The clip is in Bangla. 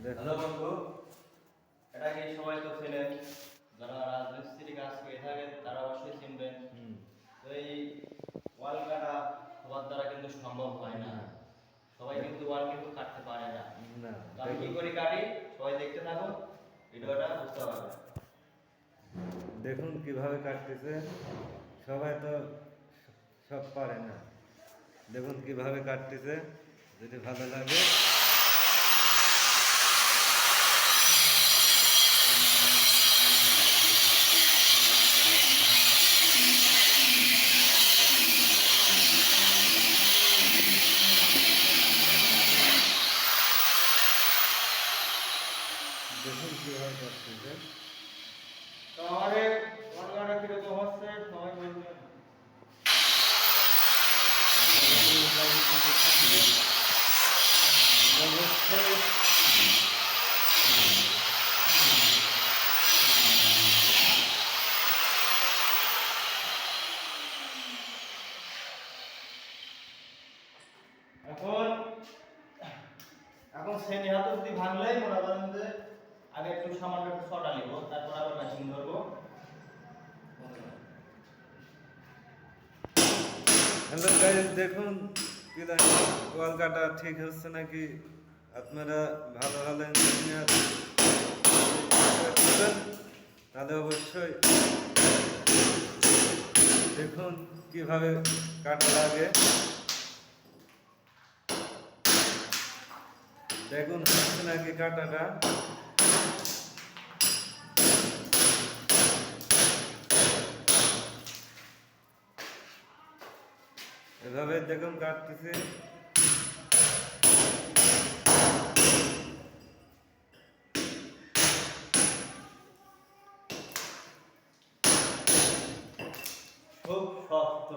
হ্যালো বন্ধু, এটা কি সবাই তো চেনেন, যারা রাজমিস্ত্রি কাজ করে থাকেন তারা অবশ্যই চিনবেন। তো এই ওয়াল কাটা সবার দ্বারা কিন্তু সম্ভব হয় না, সবাই কিন্তু ওয়াল কিন্তু কাটতে পারে না। তো আমি কি করে কাটি সবাই দেখতে থাকুন, ভিডিওটা বুঝতে পারবেন। দেখুন কিভাবে কাটতেছে। সবাই তো সব পারে না। দেখুন কিভাবে কাটতেছে, যদি ভালো লাগে দেখুন কিভাবে কাটতেছে। তো আমাদের ওয়াল কাটা কিরকম হচ্ছে সবাই বলবেন। এখন এখন শ্রেণী হাতে যদি ভাঙলেই মনে করেন যে আগে একটু সামান্য একটু ছটা নিব, তারপর আবার মেশিন ধরবো। হ্যালো গাইস, দেখুন ওয়াল কাটা ঠিক হচ্ছে নাকি। আপনারা ভালো ভালো ইঞ্জিনিয়ার তাহলে অবশ্যই দেখুন কিভাবে কাটা লাগে। দেখুন হচ্ছে নাকি কাটাটা। এভাবে দেখুন কাটতেছি। খুব শক্ত।